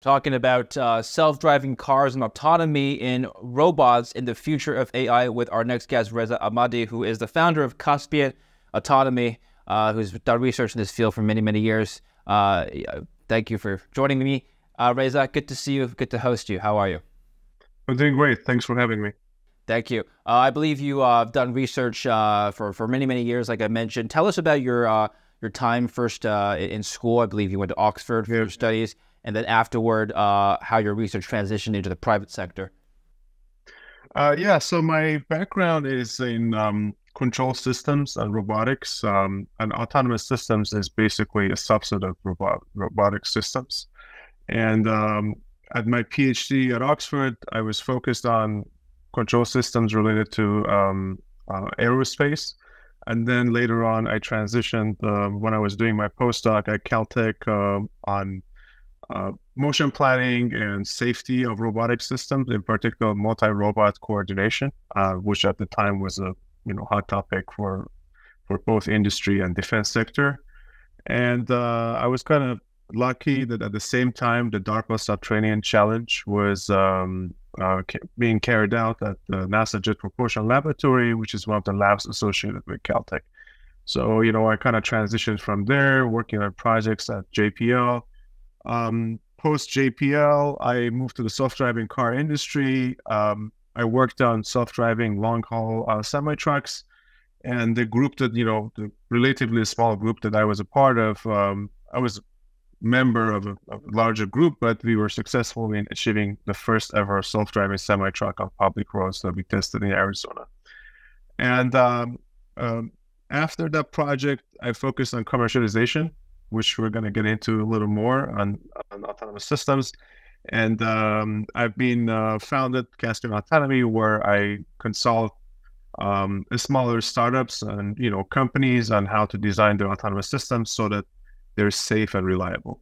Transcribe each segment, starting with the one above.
talking about self-driving cars and autonomy in robots in the future of AI with our next guest, Reza Ahmadi, who is the founder of Caspian Autonomy, who's done research in this field for many, many years. Thank you for joining me, Reza. Good to see you. Good to host you. How are you? I'm doing great. Thanks for having me. Thank you. I believe you have done research for many, many years, like I mentioned. Tell us about your time first in school. I believe you went to Oxford for Yeah. your studies, and then afterward, how your research transitioned into the private sector. So my background is in control systems and robotics, and autonomous systems is basically a subset of robotic systems. And at my PhD at Oxford, I was focused on control systems related to aerospace. And then later on, I transitioned when I was doing my postdoc at Caltech on motion planning and safety of robotic systems, in particular multi-robot coordination, which at the time was a hot topic for both industry and defense sector. And I was kind of lucky that at the same time the DARPA Subterranean Challenge was being carried out at the NASA Jet Propulsion Laboratory, which is one of the labs associated with Caltech. So I kind of transitioned from there, working on projects at JPL. Post JPL, I moved to the self-driving car industry. I worked on self-driving long-haul semi-trucks, and the group that, the relatively small group that I was a part of, I was a member of a larger group, but we were successful in achieving the first ever self-driving semi-truck on public roads that we tested in Arizona. And after that project, I focused on commercialization, which we're going to get into a little more on autonomous systems. And I've been founded Caspian Autonomy, where I consult smaller startups and companies on how to design their autonomous systems so that they're safe and reliable.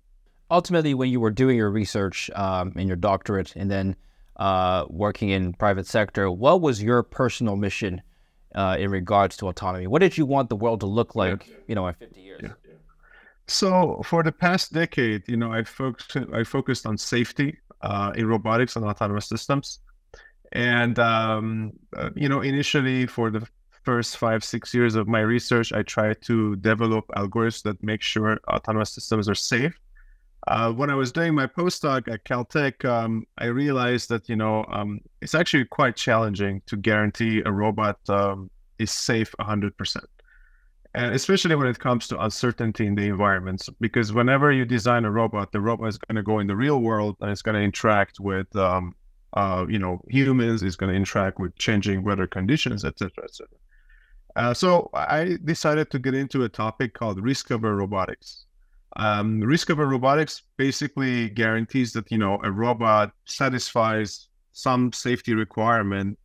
Ultimately, when you were doing your research in your doctorate and then working in private sector, what was your personal mission in regards to autonomy? What did you want the world to look like, in 50 years? Yeah. So for the past decade, I focused on safety in robotics and autonomous systems. And, initially for the first 5-6 years of my research, I tried to develop algorithms that make sure autonomous systems are safe. When I was doing my postdoc at Caltech, I realized that, it's actually quite challenging to guarantee a robot is safe 100%. And especially when it comes to uncertainty in the environments, because whenever you design a robot, the robot is going to go in the real world and it's going to interact with, humans, it's going to interact with changing weather conditions, etc., etc. So I decided to get into a topic called risk-aware robotics. Risk-aware robotics basically guarantees that, a robot satisfies some safety requirement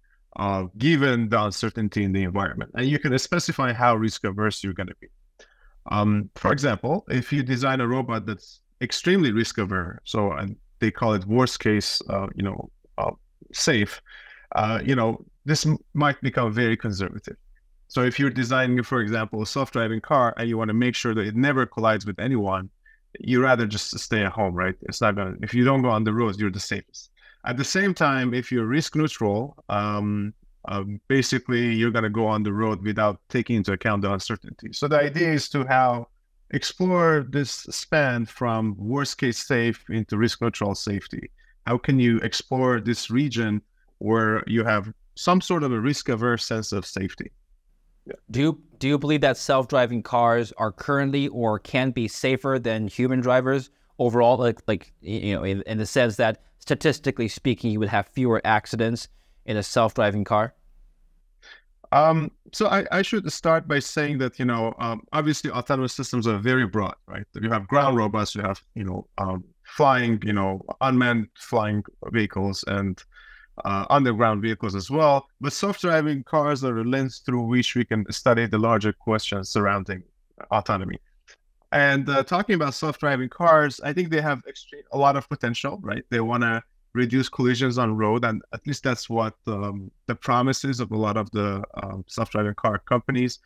given the uncertainty in the environment. And you can specify how risk-averse you're going to be. For example, if you design a robot that's extremely risk-aware, and they call it worst case, safe, this might become very conservative. So if you're designing, for example, a self-driving car and you want to make sure that it never collides with anyone, you rather just stay at home, right? It's not gonna, if you don't go on the roads, you're the safest. At the same time, if you're risk neutral, basically you're going to go on the road without taking into account the uncertainty. So the idea is to explore this span from worst case safe into risk neutral safety. How can you explore this region where you have some sort of a risk averse sense of safety? Yeah. Do you believe that self-driving cars are currently or can be safer than human drivers overall? In the sense that statistically speaking, you would have fewer accidents in a self-driving car? So I should start by saying that, obviously autonomous systems are very broad, right? You have ground robots, you have, flying, unmanned flying vehicles and underground vehicles as well. But self-driving cars are a lens through which we can study the larger questions surrounding autonomy. And talking about self-driving cars, I think they have a lot of potential, right? They want to reduce collisions on road, and at least that's what the promise is of a lot of the self-driving car companies.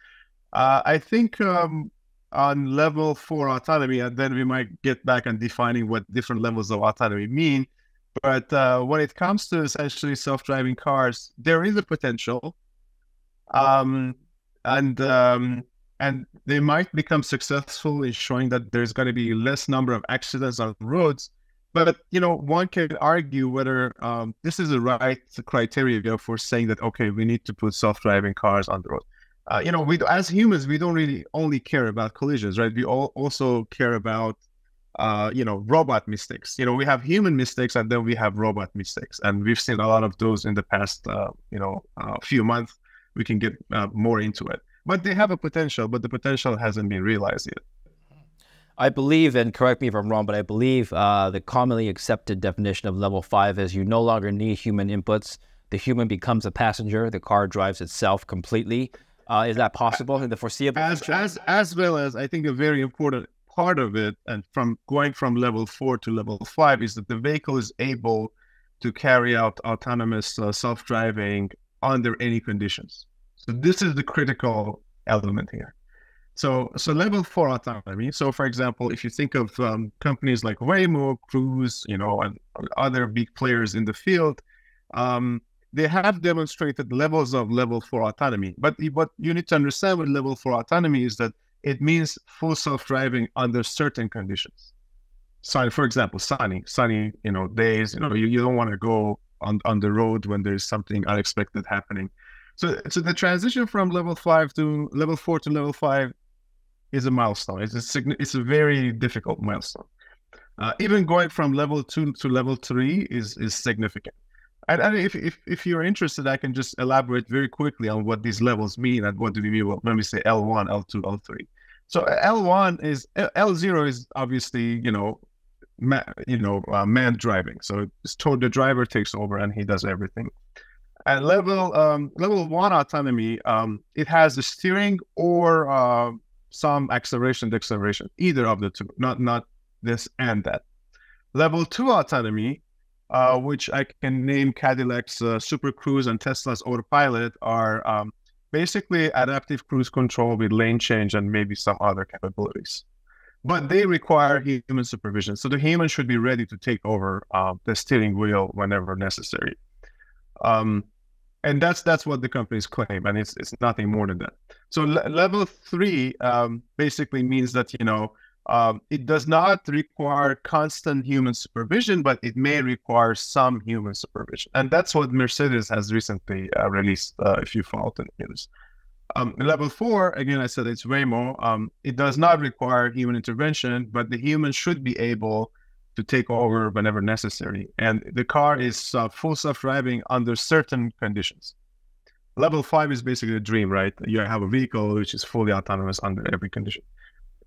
I think on level 4 autonomy, and then we might get back and defining what different levels of autonomy mean. But when it comes to essentially self-driving cars, there is a potential, and they might become successful in showing that there's going to be less number of accidents on roads. But one can argue whether this is the right criteria for saying that, okay, we need to put self-driving cars on the road. We, as humans, we don't really only care about collisions, right? We also care about robot mistakes. We have human mistakes, and then we have robot mistakes, and we've seen a lot of those in the past few months. We can get more into it, but they have a potential, but the potential hasn't been realized yet. I believe, and correct me if I'm wrong, but I believe the commonly accepted definition of level 5 is you no longer need human inputs. The human becomes a passenger. The car drives itself completely. Is that possible in the foreseeable future? As well as, I think a very important part of it, and from going from level 4 to level 5, is that the vehicle is able to carry out autonomous self-driving under any conditions. So this is the critical element here. So level 4 autonomy. So for example, if you think of companies like Waymo, Cruise, and other big players in the field, they have demonstrated levels of level 4 autonomy. But what you need to understand with level 4 autonomy is that it means full self-driving under certain conditions. So for example, sunny days, you don't want to go on the road when there's something unexpected happening. So the transition from level 4 to level 5 is a milestone. It's a very difficult milestone. Even going from level 2 to level 3 is significant. And if you're interested, I can just elaborate very quickly on what these levels mean and what do we mean when we say L1, L2, L3. So L0 is obviously manned driving. So it's told the driver takes over and he does everything. And level 1 autonomy, it has the steering or some acceleration, deceleration, either of the two, not this and that. Level 2 autonomy, which I can name Cadillac's Super Cruise and Tesla's Autopilot, are basically adaptive cruise control with lane change and maybe some other capabilities. But they require human supervision. So the human should be ready to take over the steering wheel whenever necessary. And that's what the companies claim, and it's nothing more than that. So level 3 basically means that it does not require constant human supervision, but it may require some human supervision, and that's what Mercedes has recently released. If you follow the news, level 4, again, I said it's Waymo. It does not require human intervention, but the human should be able to take over whenever necessary. And the car is full self-driving under certain conditions. Level 5 is basically a dream, right? You have a vehicle which is fully autonomous under every condition.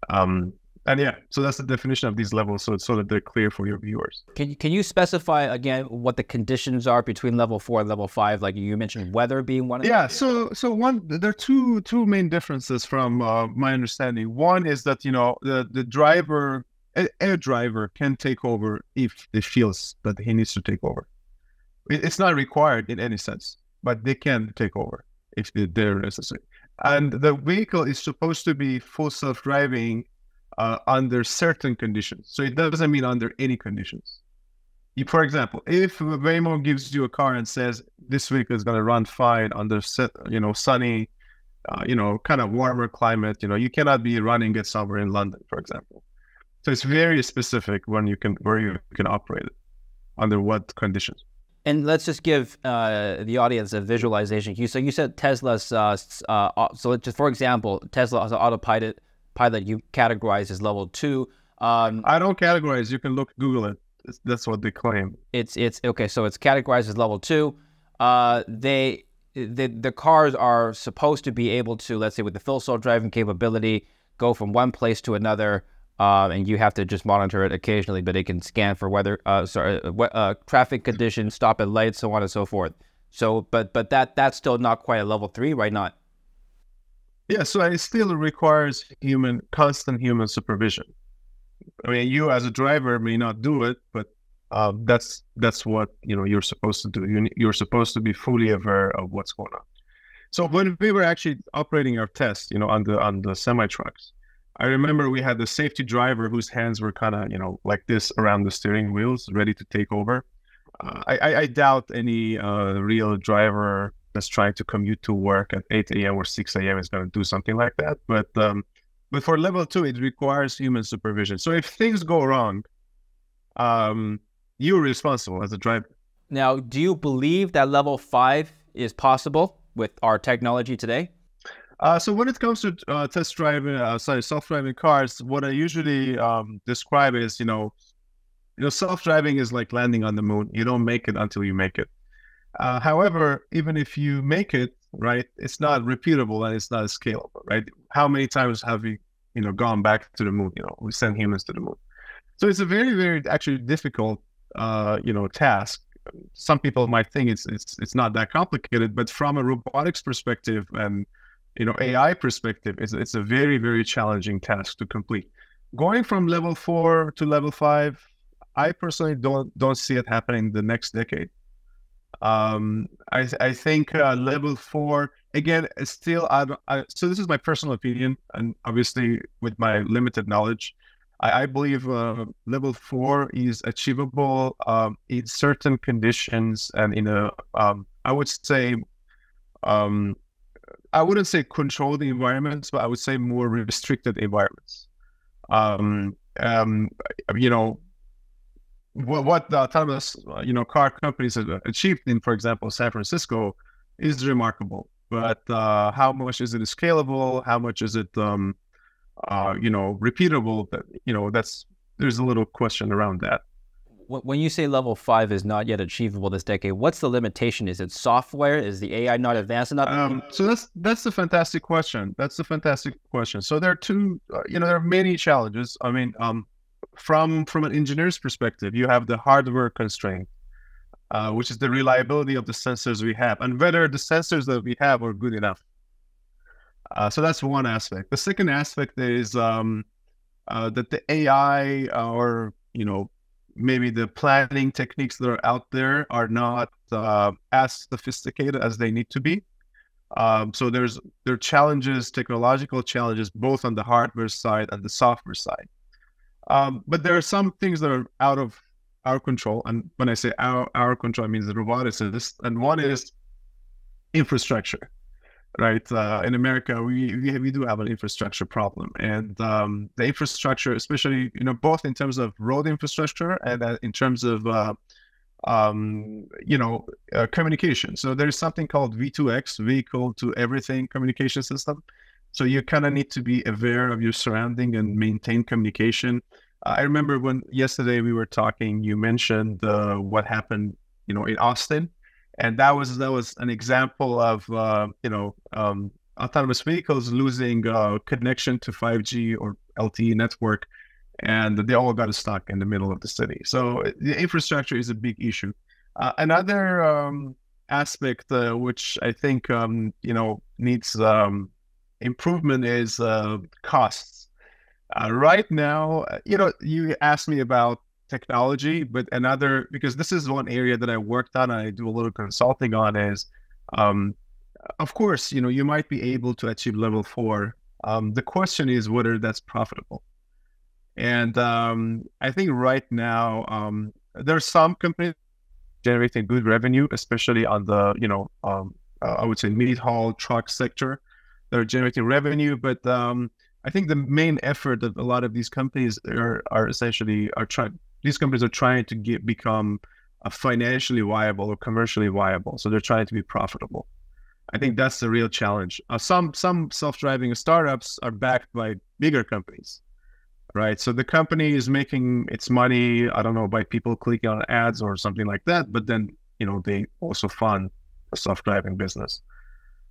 And yeah, so that's the definition of these levels, so that they're clear for your viewers. Can you specify again what the conditions are between level 4 and level 5? Like you mentioned, weather being one of them. Yeah, so there are two main differences from my understanding. One is that the driver, a driver, can take over if he feels that he needs to take over. It's not required in any sense, but they can take over if they're necessary. And the vehicle is supposed to be full self-driving under certain conditions. So it doesn't mean under any conditions. For example, if Waymo gives you a car and says this vehicle is going to run fine under sunny, kind of warmer climate, you cannot be running it somewhere in London, for example. So it's very specific where you can operate it, under what conditions. And let's just give the audience a visualization. So you said Tesla's, so just for example, Tesla's autopilot you categorize as level 2. I don't categorize. You can Google it. That's what they claim. It's okay. So it's categorized as level 2. The cars are supposed to be able to, let's say, with the full self-driving capability, go from one place to another, and you have to just monitor it occasionally, but it can scan for weather, traffic conditions, stop at lights, so on and so forth. So, but that's still not quite a level 3, right? Not. Yeah, so it still requires constant human supervision. I mean, you as a driver may not do it, but that's what you're supposed to do. You're supposed to be fully aware of what's going on. So when we were actually operating our test, on the semi trucks, I remember we had the safety driver whose hands were kind of, like this around the steering wheels, ready to take over. I doubt any real driver that's trying to commute to work at 8 a.m. or 6 a.m. is going to do something like that. But for level 2, it requires human supervision. So if things go wrong, you're responsible as a driver. Now, do you believe that level 5 is possible with our technology today? So when it comes to self-driving cars, what I usually describe is, self-driving is like landing on the moon. You don't make it until you make it. However, even if you make it, right, it's not repeatable and it's not scalable, right? How many times have we, gone back to the moon? We send humans to the moon. So it's a very, very actually difficult, task. Some people might think it's not that complicated, but from a robotics perspective and AI perspective, it's a very, very challenging task to complete. Going from level 4 to level 5, I personally don't see it happening the next decade. I think level 4 again is still. So this is my personal opinion, and obviously with my limited knowledge, I believe level 4 is achievable in certain conditions and in a I would say. I wouldn't say controlled environments, but I would say more restricted environments. What the autonomous, car companies have achieved in, for example, San Francisco is remarkable. But how much is it scalable? How much is it, repeatable? There's a little question around that. When you say level 5 is not yet achievable this decade, what's the limitation? Is it software? Is the AI not advanced enough? So that's a fantastic question. So there are two, there are many challenges. I mean, from an engineer's perspective, you have the hardware constraint, which is the reliability of the sensors we have and whether the sensors that we have are good enough. So that's one aspect. The second aspect is that the AI or, maybe the planning techniques that are out there are not as sophisticated as they need to be. So there are challenges, technological challenges, both on the hardware side and the software side. But there are some things that are out of our control. And when I say our control, I mean the roboticists. And one is infrastructure, right? In America, we do have an infrastructure problem. And the infrastructure, especially, both in terms of road infrastructure and in terms of, communication. So there's something called V2X, vehicle to everything communication system. So you kind of need to be aware of your surrounding and maintain communication. I remember when yesterday we were talking, you mentioned what happened, in Austin, and that was an example of autonomous vehicles losing connection to 5G or LTE network, and they all got stuck in the middle of the city. So the infrastructure is a big issue. Another aspect which I think needs improvement is costs. Right now, you asked me about technology, but because this is one area that I worked on and I do a little consulting on is, of course, you might be able to achieve level 4. The question is whether that's profitable. And I think right now, there are some companies generating good revenue, especially on the, I would say mid-haul truck sector. They're generating revenue, but I think the main effort that a lot of these companies are trying. These companies are trying to become financially viable or commercially viable. So they're trying to be profitable. I think that's the real challenge. Some self-driving startups are backed by bigger companies, right? So the company is making its money, I don't know, by people clicking on ads or something like that. But then, they also fund a self-driving business.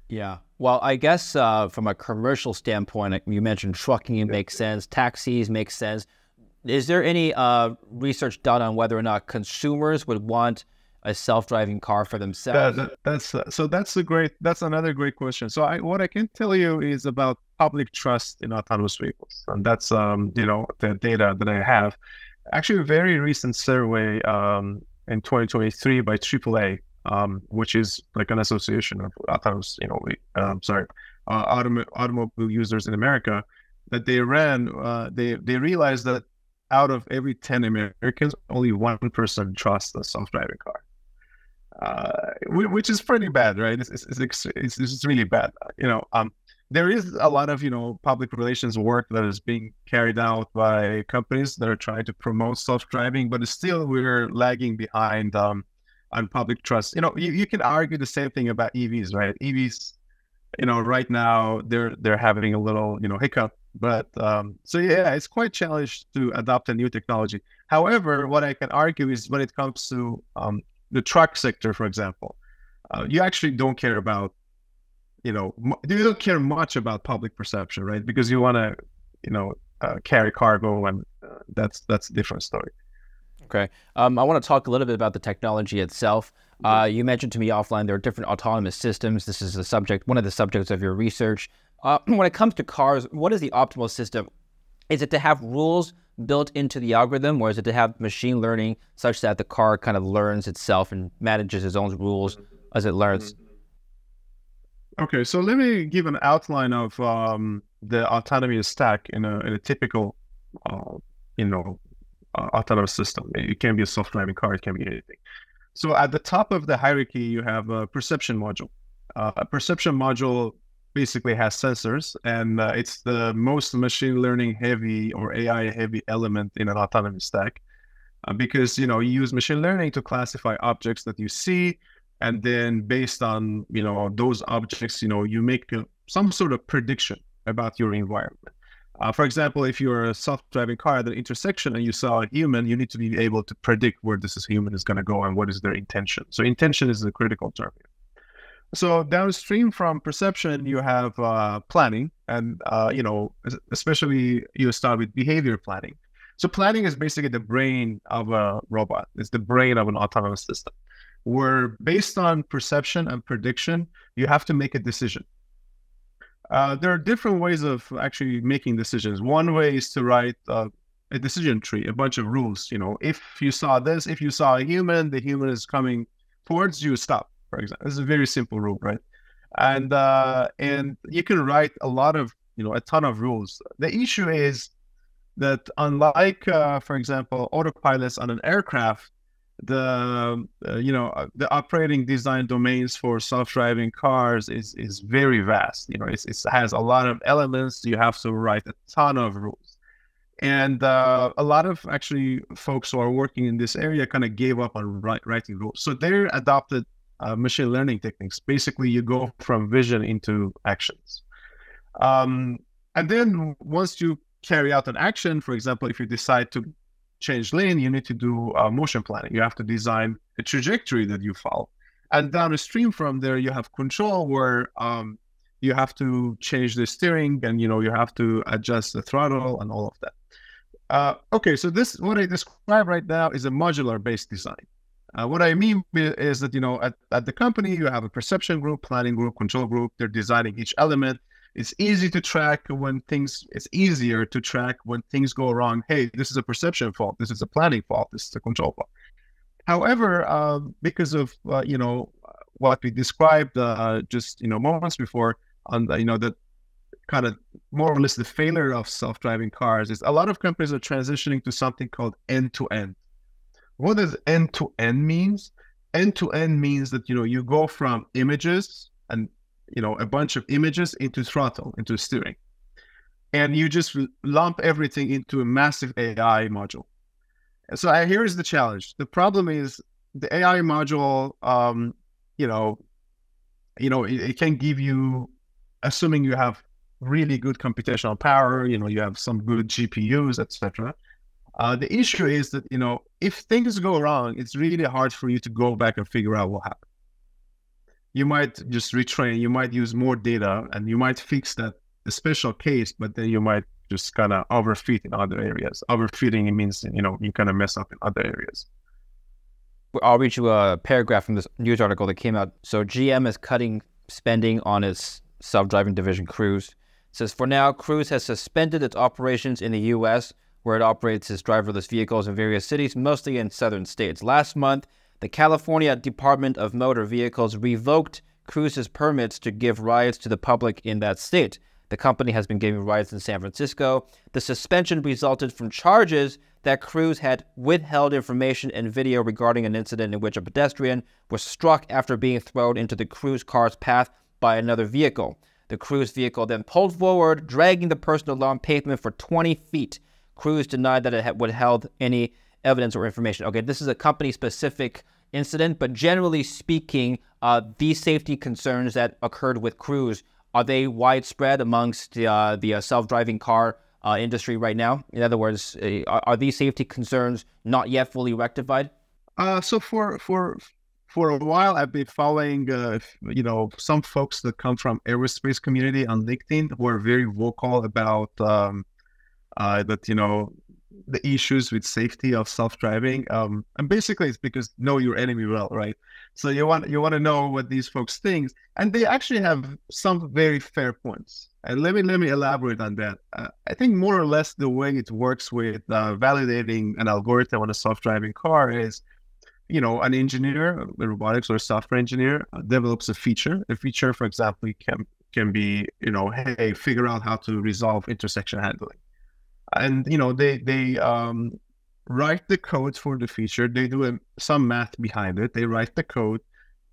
Yeah. Well, I guess from a commercial standpoint, you mentioned trucking makes sense, taxis make sense. Is there any research done on whether or not consumers would want a self-driving car for themselves? That's another great question. So what I can tell you is about public trust in autonomous vehicles, and that's the data that I have. Actually, a very recent survey in 2023 by AAA, which is like an association of autonomous, automobile users in America. that they ran, they realized that out of every 10 Americans, only one person trusts a self-driving car, which is pretty bad, right? It's really bad. There is a lot of public relations work that is being carried out by companies that are trying to promote self-driving, but still we're lagging behind on public trust. You can argue the same thing about EVs, right? EVs, right now they're having a little hiccup, but so yeah, it's quite challenged to adopt a new technology. However, what I can argue is when it comes to the truck sector, for example, you actually don't care about you don't care much about public perception, right? Because you want to carry cargo, and that's a different story. Okay. I want to talk a little bit about the technology itself. You mentioned to me offline there are different autonomous systems. This is one of the subjects of your research. When it comes to cars, what is the optimal system? Is it to have rules built into the algorithm, or is it to have machine learning such that the car kind of learns itself and manages its own rules as it learns? Okay, so let me give an outline of the autonomy stack in a typical, autonomous system. It can be a self-driving car, it can be anything. So at the top of the hierarchy, you have a perception module. A perception module basically has sensors, and it's the most machine learning heavy or AI heavy element in an autonomy stack, because you use machine learning to classify objects that you see, and then based on those objects, you make some sort of prediction about your environment. For example, if you're a self-driving car at an intersection and you saw a human, you need to be able to predict where this human is going to go and what is their intention. So intention is the critical term here. So downstream from perception, you have planning, and especially you start with behavior planning. So planning is basically the brain of a robot. It's the brain of an autonomous system, where based on perception and prediction, you have to make a decision. There are different ways of actually making decisions. One way is to write a decision tree, a bunch of rules. If you saw this, if you saw a human, the human is coming towards you, stop, for example. This is a very simple rule, right? And you can write a lot of, a ton of rules. The issue is that unlike, for example, autopilots on an aircraft, the operating design domains for self-driving cars is very vast. It has a lot of elements. You have to write a ton of rules, and a lot of actually folks who are working in this area kind of gave up on writing rules. So they adopted machine learning techniques. Basically, you go from vision into actions, and then once you carry out an action, for example, if you decide to change lane, you need to do motion planning. You have to design a trajectory that you follow. And downstream from there, you have control, where you have to change the steering, and you have to adjust the throttle and all of that. Okay, so what I describe right now is a modular-based design. What I mean is that at the company, you have a perception group, planning group, control group. They're designing each element. It's easier to track when things go wrong. Hey, this is a perception fault. This is a planning fault. This is a control fault. However, because of what we described just moments before on the kind of more or less the failure of self-driving cars, is a lot of companies are transitioning to something called end-to-end. What does end-to-end means? End-to-end means that you go from images and a bunch of images into throttle, into steering. And you just lump everything into a massive AI module. So here's the challenge. The problem is the AI module, it can give you, assuming you have really good computational power, you have some good GPUs, etc. The issue is that, if things go wrong, it's really hard for you to go back and figure out what happened. You might just retrain, you might use more data, and you might fix that special case, but then you might just kind of overfit in other areas. Overfitting, it means, you kind of mess up in other areas. I'll read you a paragraph from this news article that came out. So GM is cutting spending on its self-driving division, Cruise. It says, for now, Cruise has suspended its operations in the U.S., where it operates its driverless vehicles in various cities, mostly in southern states. Last month, the California Department of Motor Vehicles revoked Cruise's permits to give rides to the public in that state. The company has been giving rides in San Francisco. The suspension resulted from charges that crews had withheld information and video regarding an incident in which a pedestrian was struck after being thrown into the crew's car's path by another vehicle. The crew's vehicle then pulled forward, dragging the person along pavement for 20 feet. Crews denied that it had withheld any evidence or information. Okay, this is a company-specific incident, but generally speaking, these safety concerns that occurred with crews, are they widespread amongst the self-driving car industry right now? In other words, are these safety concerns not yet fully rectified? So for a while, I've been following, some folks that come from aerospace community on LinkedIn who are very vocal about the issues with safety of self-driving. And basically, it's because know your enemy well, right? So you want to know what these folks think, and they actually have some very fair points. And let me elaborate on that. I think more or less the way it works with validating an algorithm on a self-driving car is, an engineer, a robotics or software engineer, develops a feature. A feature, for example, can be, hey, figure out how to resolve intersection handling. And they write the code for the feature. They do some math behind it. They write the code.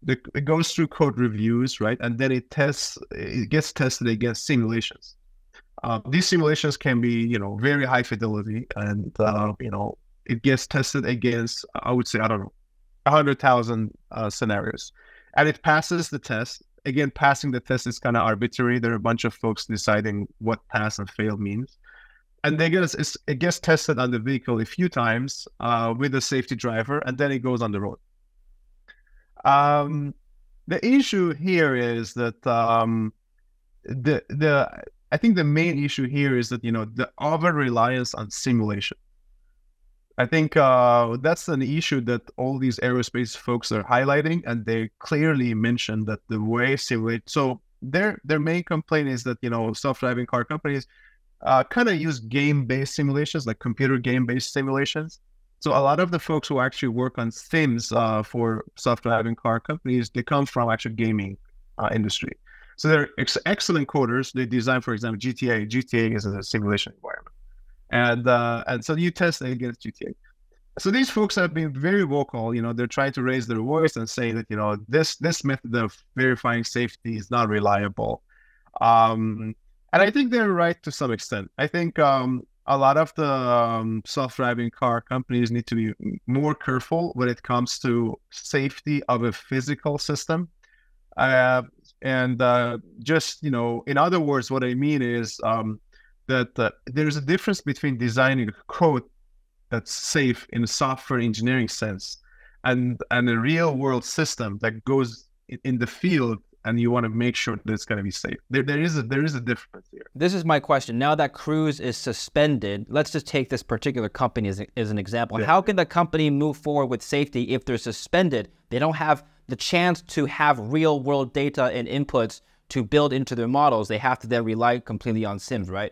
It goes through code reviews, right? And then it gets tested against simulations. These simulations can be, very high fidelity, and it gets tested against, I would say, 100,000 scenarios, and it passes the test. Again, passing the test is kind of arbitrary. There are a bunch of folks deciding what pass and fail means. And it gets tested on the vehicle a few times with a safety driver, and then it goes on the road. The issue here is that I think the main issue here is that the over reliance on simulation. I think that's an issue that all these aerospace folks are highlighting, and they clearly mention that the way simulate. So their main complaint is that self-driving car companies kind of use game-based simulations, like computer game-based simulations. So a lot of the folks who actually work on sims for self-driving car companies, they come from actual gaming industry. So they're excellent coders. They design, for example, GTA. GTA is a simulation environment, and so you test it against GTA. So these folks have been very vocal. They're trying to raise their voice and say that this method of verifying safety is not reliable. And I think they're right to some extent. I think a lot of the self-driving car companies need to be more careful when it comes to safety of a physical system. Just, in other words, what I mean is that there's a difference between designing a code that's safe in a software engineering sense and a real world system that goes in the field, and you want to make sure that it's going to be safe. There is a difference here. This is my question. Now that Cruise is suspended, let's just take this particular company as an example. Yeah. How can the company move forward with safety if they're suspended? They don't have the chance to have real world data and inputs to build into their models. They have to then rely completely on sims, right?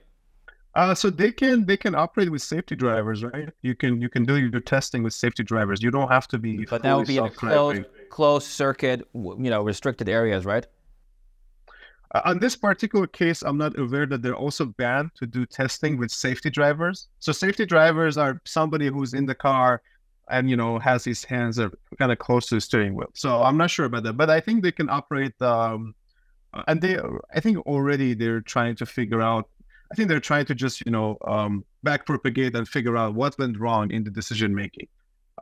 So they can operate with safety drivers, right? You can do your testing with safety drivers. You don't have to be. But that would be in a closed circuit, restricted areas, right? On this particular case, I'm not aware that they're also banned to do testing with safety drivers. So safety drivers are somebody who's in the car and has his hands are kind of close to the steering wheel. So I'm not sure about that, but I think they can operate. And I think already they're trying to figure out. I think they're trying to just, back propagate and figure out what went wrong in the decision making.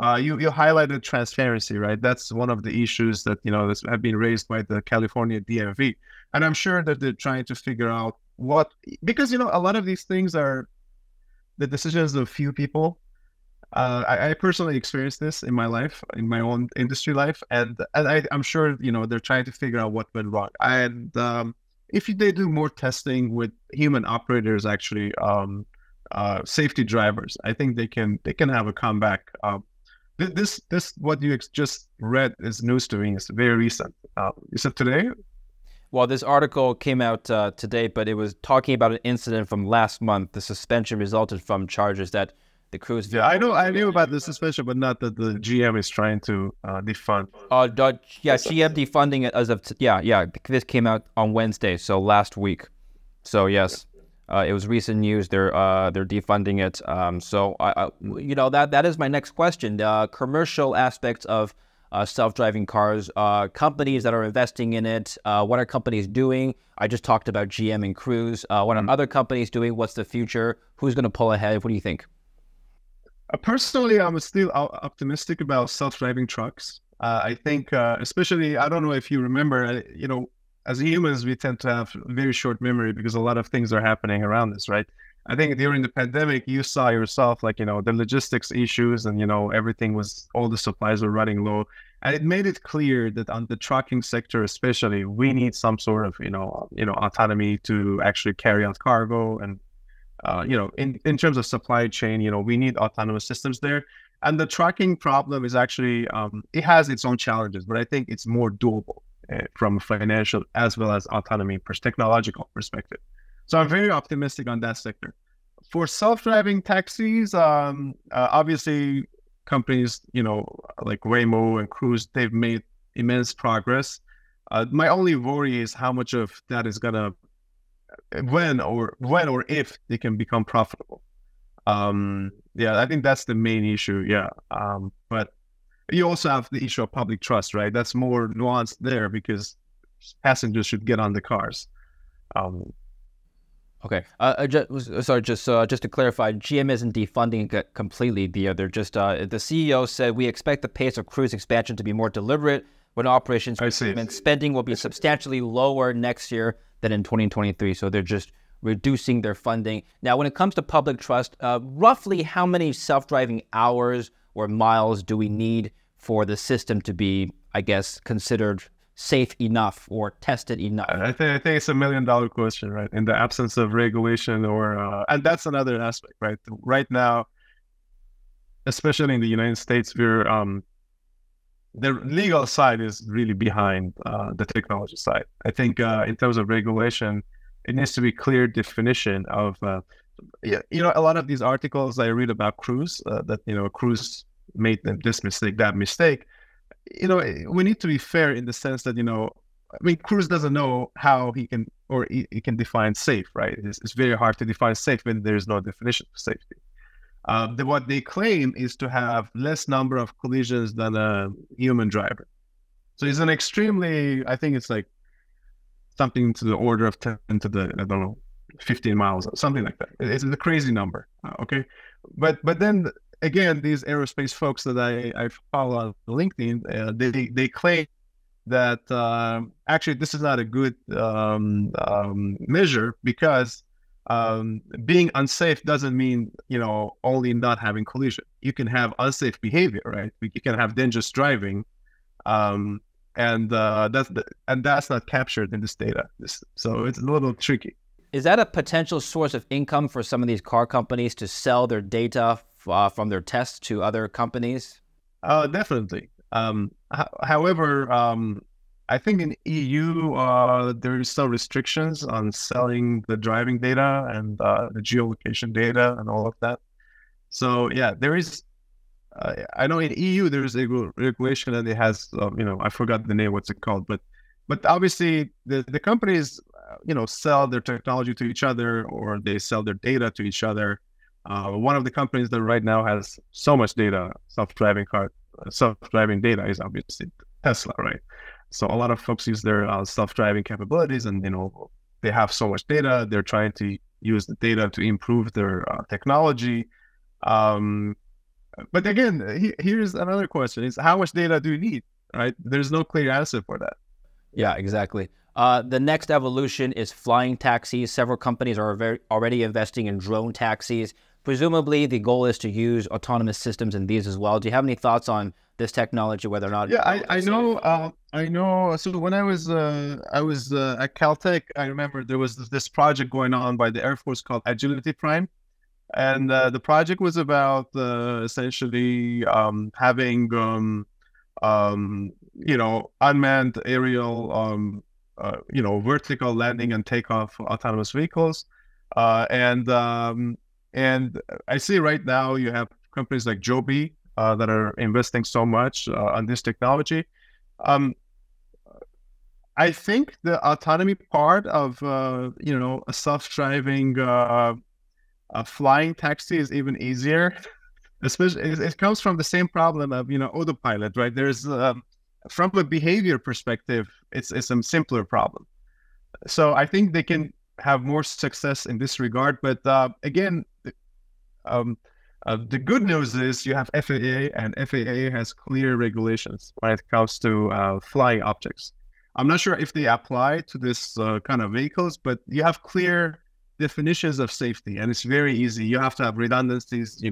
You highlighted transparency, right? That's one of the issues that, that have been raised by the California DMV. And I'm sure that they're trying to figure out because, a lot of these things are the decisions of few people. I personally experienced this in my life, in my own industry life. And I'm sure, they're trying to figure out what went wrong. And, if they do more testing with human operators, actually, safety drivers, I think they can have a comeback. This what you just read is news to me. It's very recent. Is it today? Well, this article came out today, but it was talking about an incident from last month. The suspension resulted from charges that the Cruise. Yeah, I knew about the suspension, but not that the GM is trying to defund. GM defunding it as of yeah. This came out on Wednesday, so last week. So yes, it was recent news. They're defunding it. So you know, that is my next question. The commercial aspects of self-driving cars, companies that are investing in it. What are companies doing? I just talked about GM and Cruise. What are other companies doing? What's the future? Who's going to pull ahead? What do you think? Personally, I'm still optimistic about self-driving trucks. I think, especially, I don't know if you remember, you know, as humans, we tend to have very short memory because a lot of things are happening around us, right? I think during the pandemic, you saw yourself, like, you know, the logistics issues and, you know, everything was, all the supplies were running low. And it made it clear that on the trucking sector, especially, we need some sort of, autonomy to actually carry out cargo. And in terms of supply chain, you know, we need autonomous systems there. And the trucking problem is actually, it has its own challenges, but I think it's more doable from a financial as well as autonomy technological perspective. So I'm very optimistic on that sector. For self-driving taxis, obviously companies, you know, like Waymo and Cruise, they've made immense progress. My only worry is how much of that is gonna, when or if they can become profitable. Yeah, I think that's the main issue. Yeah. But you also have the issue of public trust, right? That's more nuanced there because passengers should get on the cars. Okay. Just to clarify, GM isn't defunding it completely. They're just the CEO said we expect the pace of Cruise expansion to be more deliberate when operations and spending will be substantially lower next year than in 2023. So they're just reducing their funding. Now, when it comes to public trust, roughly how many self-driving hours or miles do we need for the system to be, I guess, considered safe enough or tested enough? I think it's $1 million question, right? In the absence of regulation and that's another aspect, right? Right now, especially in the United States, the legal side is really behind the technology side. I think in terms of regulation, it needs to be clear definition of, a lot of these articles I read about Cruise, that, you know, Cruise made this mistake, that mistake. You know, we need to be fair in the sense that, you know, I mean, Cruise doesn't know how he can define safe, right? It's very hard to define safe when there's no definition for safety. What they claim is to have less number of collisions than a human driver. So it's an extremely, I think it's like something to the order of 10 to the, I don't know, 15 miles, or something like that. It's a crazy number, okay? But then again, these aerospace folks that I follow on LinkedIn, they claim that actually this is not a good measure because being unsafe doesn't mean, you know, only not having collision. You can have unsafe behavior, right? You can have dangerous driving, and that's not captured in this data. So it's a little tricky. Is that a potential source of income for some of these car companies to sell their data from their tests to other companies? Definitely. However, I think in EU, there is some restrictions on selling the driving data and the geolocation data and all of that. So yeah, there is. I know in EU there is a regulation and it has, I forgot the name. What's it called? But obviously the companies, sell their technology to each other or they sell their data to each other. One of the companies that right now has so much data, self-driving data, is obviously Tesla, right? So a lot of folks use their self-driving capabilities, and they have so much data. They're trying to use the data to improve their technology. But again, here's another question: is how much data do you need? Right? There's no clear answer for that. Yeah, exactly. The next evolution is flying taxis. Several companies are already investing in drone taxis. Presumably, the goal is to use autonomous systems in these as well. Do you have any thoughts on this technology, whether or not? Yeah, I know. I know. So when I was at Caltech, I remember there was this project going on by the Air Force called Agility Prime, and the project was about essentially having unmanned aerial vertical landing and takeoff autonomous vehicles, and I see right now you have companies like Joby that are investing so much on this technology. I think the autonomy part of a self-driving flying taxi is even easier. Especially, it comes from the same problem of autopilot, right? There's from a behavior perspective, it's a simpler problem. So I think they can have more success in this regard. But again, um, the good news is you have FAA, and FAA has clear regulations when it comes to flying objects. I'm not sure if they apply to this kind of vehicles, but you have clear definitions of safety, and it's very easy. You have to have redundancies,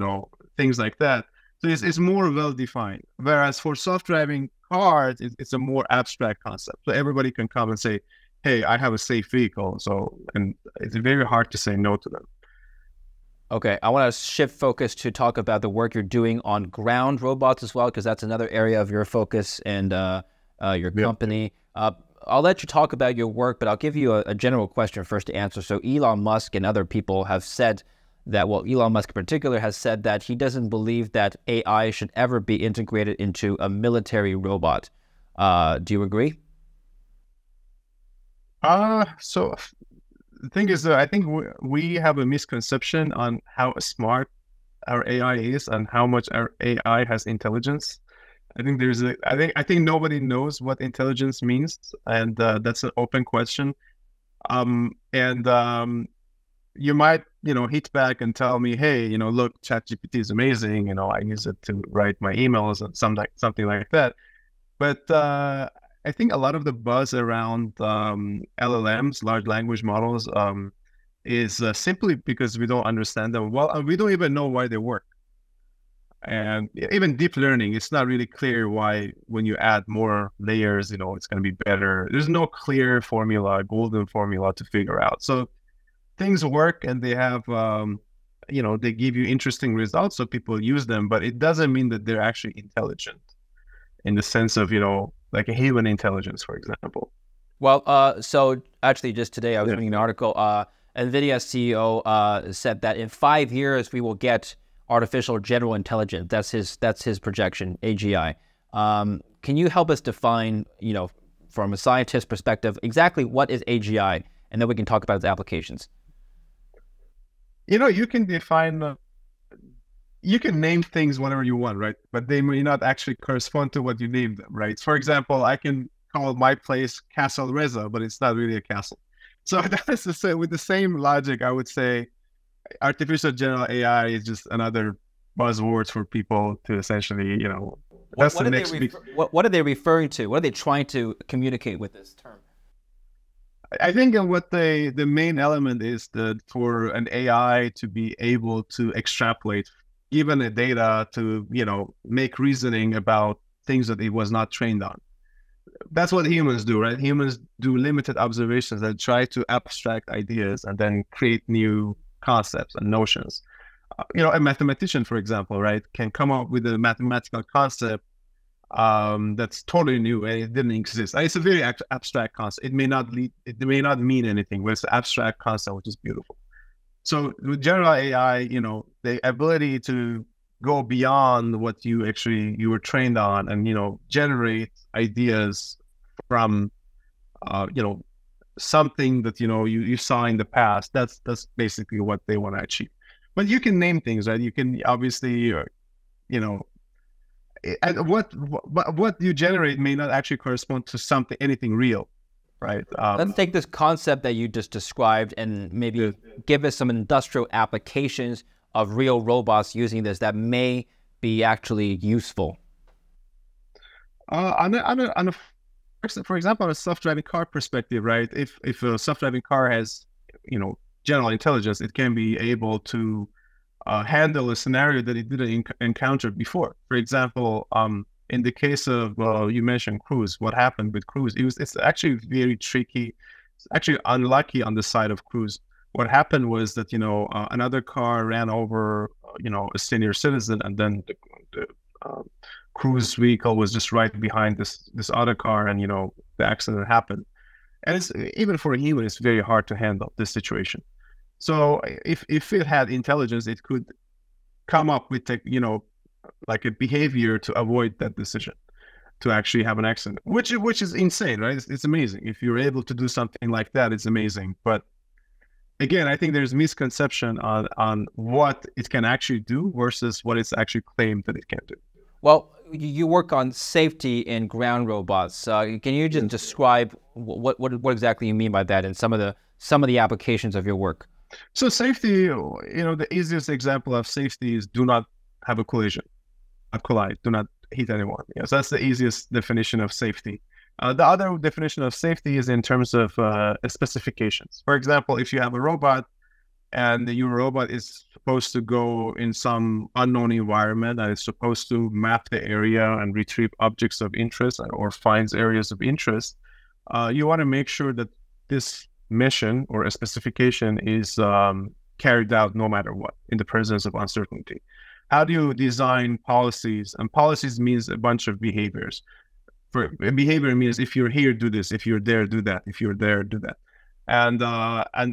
things like that. So it's more well defined. Whereas for self-driving cars, it's a more abstract concept. So everybody can come and say, "Hey, I have a safe vehicle." And it's very hard to say no to them. Okay, I want to shift focus to talk about the work you're doing on ground robots as well, because that's another area of your focus and your company. I'll let you talk about your work, but I'll give you a general question first to answer. So Elon Musk and other people have said that, well, Elon Musk in particular has said that he doesn't believe that AI should ever be integrated into a military robot. Do you agree? So the thing is, I think we have a misconception on how smart our AI is and how much our AI has intelligence. I think I think nobody knows what intelligence means, and that's an open question. You might, hit back and tell me, hey, look, ChatGPT is amazing. I use it to write my emails and something like that. But I think a lot of the buzz around LLMs, large language models, is simply because we don't understand them well, and we don't even know why they work. And even deep learning, it's not really clear why when you add more layers, it's going to be better. There's no clear formula, golden formula to figure out. So things work, and they have, they give you interesting results, so people use them, but it doesn't mean that they're actually intelligent in the sense of, like a human intelligence, for example. Well, so actually just today I was reading an article, NVIDIA CEO said that in 5 years we will get artificial general intelligence. That's his projection, AGI. Can you help us define, from a scientist perspective, exactly what is AGI, and then we can talk about its applications. You can define, you can name things whatever you want, right? But they may not actually correspond to what you named them, right? For example, I can call my place Castle Reza, but it's not really a castle. So that's to say, with the same logic, I would say artificial general AI is just another buzzword for people to essentially, that's the next big... What are they referring to? What are they trying to communicate with this term? I think what the main element is that for an AI to be able to extrapolate given a data to, make reasoning about things that it was not trained on. That's what humans do, right? Humans do limited observations that try to abstract ideas and then create new concepts and notions. A mathematician, for example, right, can come up with a mathematical concept that's totally new and it didn't exist. And it's a very abstract concept. It may not mean anything, but it's an abstract concept, which is beautiful. So with general AI, the ability to go beyond what you were trained on and, generate ideas from, something that, you saw in the past. That's basically what they want to achieve. But you can name things, right? You can obviously, and what you generate may not actually correspond to anything real. Right. Let's take this concept that you just described and maybe give us some industrial applications of real robots using this that may be actually useful. For example, on a self-driving car perspective, right? If a self-driving car has, general intelligence, it can be able to handle a scenario that it didn't encounter before. For example, in the case of, you mentioned Cruise, what happened with Cruise, it's actually very tricky. It's actually unlucky on the side of Cruise. What happened was that, another car ran over, a senior citizen, and then the Cruise vehicle was just right behind this other car, and, the accident happened. And it's, even for a human, it's very hard to handle this situation. So if it had intelligence, it could come up with, like a behavior to avoid that decision. to actually have an accident, which is insane, right? It's amazing. If you're able to do something like that, it's amazing. But again, I think there's misconception on what it can actually do versus what it's actually claimed that it can do. Well, you work on safety in ground robots. Can you just describe what exactly you mean by that and some of the applications of your work? So safety, the easiest example of safety is do not have a collision, not collide, do not hit anyone. So that's the easiest definition of safety. The other definition of safety is in terms of specifications. For example, if you have a robot and your robot is supposed to go in some unknown environment and it's supposed to map the area and retrieve objects of interest or finds areas of interest, you want to make sure that this mission or a specification is carried out no matter what in the presence of uncertainty. How do you design policies? And policies means a bunch of behaviors. For behavior means if you're here, do this. If you're there, do that. If you're there, do that. And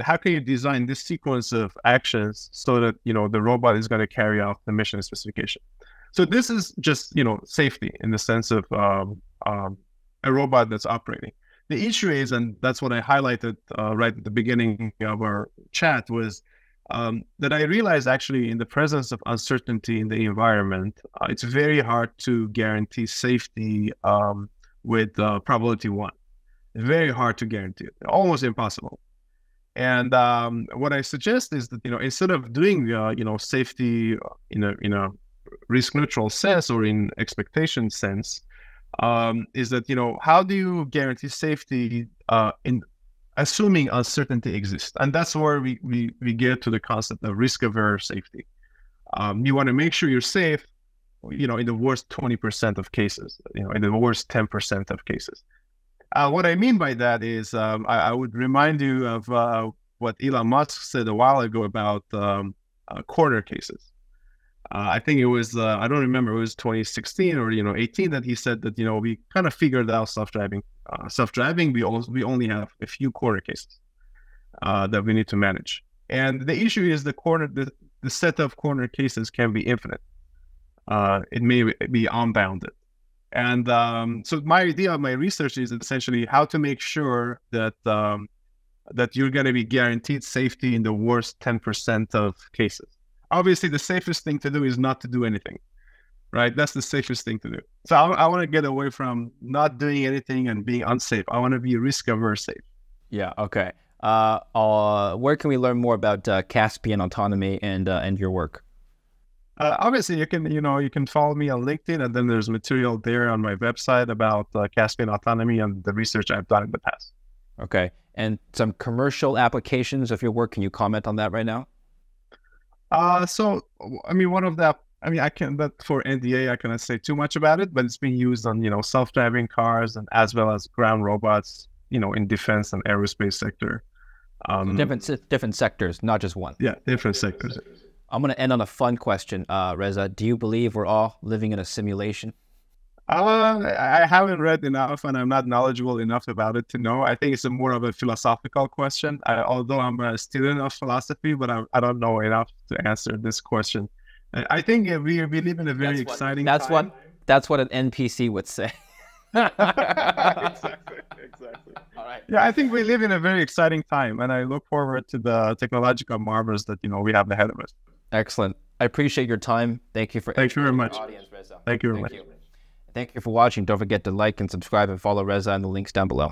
how can you design this sequence of actions so that the robot is going to carry out the mission specification? So this is just safety in the sense of a robot that's operating. The issue is, and that's what I highlighted right at the beginning of our chat, was that I realized actually in the presence of uncertainty in the environment, it's very hard to guarantee safety with probability 1. It's very hard to guarantee it, almost impossible. And what I suggest is that instead of doing safety in a risk neutral sense or in expectation sense, is that how do you guarantee safety in assuming uncertainty exists? And that's where we get to the concept of risk-averse safety. You want to make sure you're safe, in the worst 20% of cases, in the worst 10% of cases. What I mean by that is I would remind you of what Elon Musk said a while ago about corner cases. I think it was, I don't remember, it was 2016 or 18 that he said that we kind of figured out self-driving. We only have a few corner cases that we need to manage, and the issue is the set of corner cases can be infinite. It may be unbounded, and so my idea of my research is essentially how to make sure that that you're going to be guaranteed safety in the worst 10% of cases. Obviously, the safest thing to do is not to do anything, right? That's the safest thing to do. So I want to get away from not doing anything and being unsafe. I want to be risk-averse safe. Yeah, okay. Where can we learn more about Caspian Autonomy and your work? Obviously, you can follow me on LinkedIn, and then there's material there on my website about Caspian Autonomy and the research I've done in the past. Okay. And some commercial applications of your work, can you comment on that right now? So, one of the, but for NDA, I cannot say too much about it, but it's being used on, self-driving cars and as well as ground robots, in defense and aerospace sector. Different sectors, not just one. Yeah, different sectors. I'm going to end on a fun question, Reza. Do you believe we're all living in a simulation? I haven't read enough and I'm not knowledgeable enough about it to know. I think it's more of a philosophical question. Although I'm a student of philosophy, but I don't know enough to answer this question. I think we live in a very exciting time. That's what an NPC would say. Exactly. All right. Yeah, I think we live in a very exciting time, and I look forward to the technological marvels that we have ahead of us. Excellent. I appreciate your time. Thank you very much. Audience, Reza. Thank you very much. Thank you for watching. Don't forget to like and subscribe and follow Reza in the links down below.